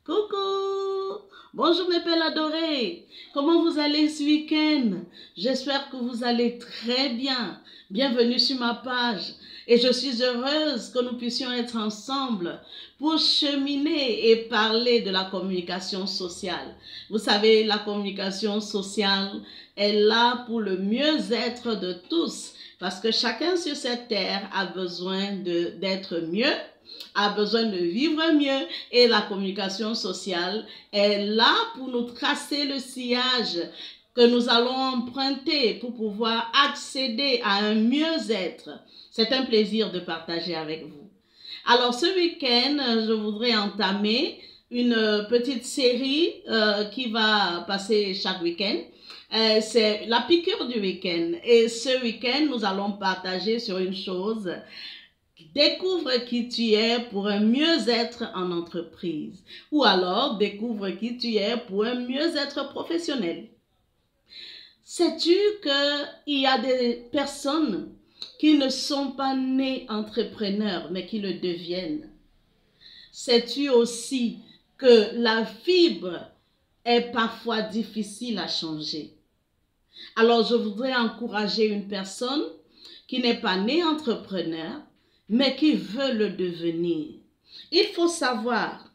Coucou! Bonjour mes belles adorées! Comment vous allez ce week-end? J'espère que vous allez très bien. Bienvenue sur ma page. Et je suis heureuse que nous puissions être ensemble pour cheminer et parler de la communication sociale. Vous savez, la communication sociale est là pour le mieux-être de tous. Parce que chacun sur cette terre a besoin d'être mieux, a besoin de vivre mieux, et la communication sociale est là pour nous tracer le sillage que nous allons emprunter pour pouvoir accéder à un mieux-être. C'est un plaisir de partager avec vous. Alors ce week-end, je voudrais entamer une petite série qui va passer chaque week-end. C'est la piqûre du week-end. Et ce week-end, nous allons partager sur une chose. Découvre qui tu es pour un mieux-être en entreprise. Ou alors, découvre qui tu es pour un mieux-être professionnel. Sais-tu qu'il y a des personnes qui ne sont pas nées entrepreneurs, mais qui le deviennent? Sais-tu aussi que la fibre est parfois difficile à changer? Alors, je voudrais encourager une personne qui n'est pas née entrepreneur, mais qui veut le devenir. Il faut savoir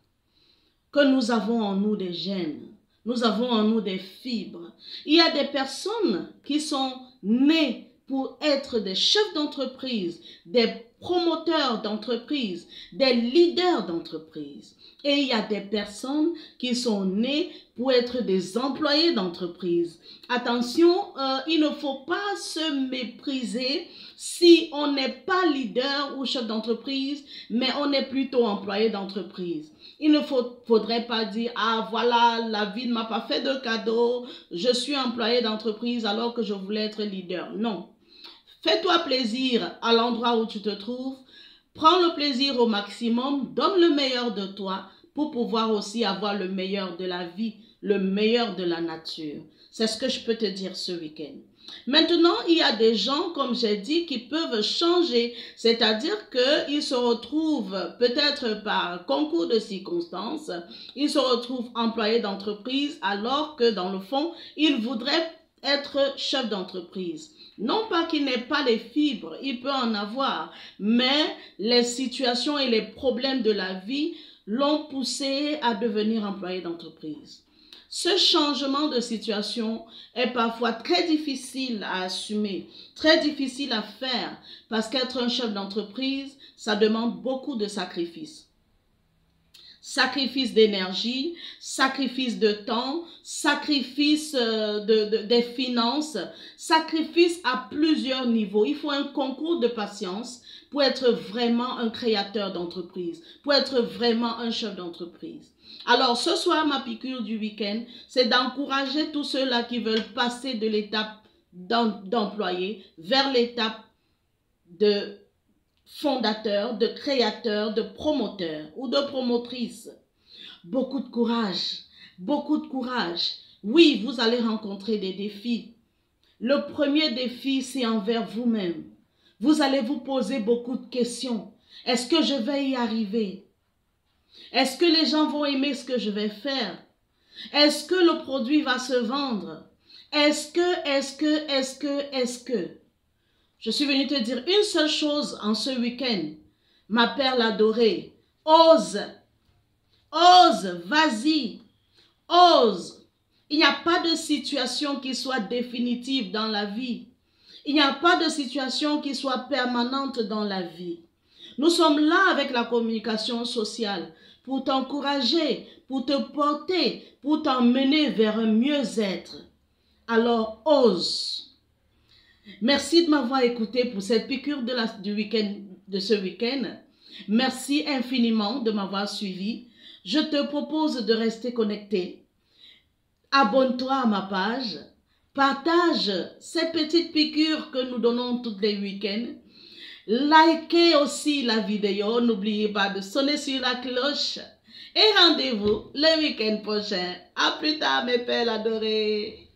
que nous avons en nous des gènes, nous avons en nous des fibres. Il y a des personnes qui sont nées pour être des chefs d'entreprise, des promoteurs d'entreprise, des leaders d'entreprise. Et il y a des personnes qui sont nées pour être des employés d'entreprise. Attention, il ne faut pas se mépriser si on n'est pas leader ou chef d'entreprise, mais on est plutôt employé d'entreprise. Il ne faudrait pas dire « Ah voilà, la vie ne m'a pas fait de cadeau, je suis employé d'entreprise alors que je voulais être leader. » Non. Fais-toi plaisir à l'endroit où tu te trouves. Prends le plaisir au maximum, donne le meilleur de toi pour pouvoir aussi avoir le meilleur de la vie, le meilleur de la nature. C'est ce que je peux te dire ce week-end. Maintenant, il y a des gens, comme j'ai dit, qui peuvent changer, c'est-à-dire qu'ils se retrouvent peut-être par concours de circonstances, ils se retrouvent employés d'entreprise alors que dans le fond, ils voudraient être chef d'entreprise. Non pas qu'il n'ait pas les fibres, il peut en avoir, mais les situations et les problèmes de la vie l'ont poussé à devenir employé d'entreprise. Ce changement de situation est parfois très difficile à assumer, très difficile à faire, parce qu'être un chef d'entreprise, ça demande beaucoup de sacrifices. Sacrifice d'énergie, sacrifice de temps, sacrifice des finances, sacrifice à plusieurs niveaux. Il faut un concours de patience pour être vraiment un créateur d'entreprise, pour être vraiment un chef d'entreprise. Alors ce soir, ma piqûre du week-end, c'est d'encourager tous ceux-là qui veulent passer de l'étape d'employé vers l'étape de fondateur, de créateur, de promoteur ou de promotrice. Beaucoup de courage, beaucoup de courage. Oui, vous allez rencontrer des défis. Le premier défi, c'est envers vous-même. Vous allez vous poser beaucoup de questions. Est-ce que je vais y arriver? Est-ce que les gens vont aimer ce que je vais faire? Est-ce que le produit va se vendre? Est-ce que? Je suis venue te dire une seule chose en ce week-end. Ma perle adorée, ose, ose, vas-y, ose. Il n'y a pas de situation qui soit définitive dans la vie. Il n'y a pas de situation qui soit permanente dans la vie. Nous sommes là avec la communication sociale pour t'encourager, pour te porter, pour t'emmener vers un mieux-être. Alors, ose. Merci de m'avoir écouté pour cette piqûre de ce week-end. Merci infiniment de m'avoir suivi. Je te propose de rester connecté. Abonne-toi à ma page. Partage ces petites piqûres que nous donnons tous les week-ends. Likez aussi la vidéo. N'oubliez pas de sonner sur la cloche. Et rendez-vous le week-end prochain. À plus tard, mes perles adorées.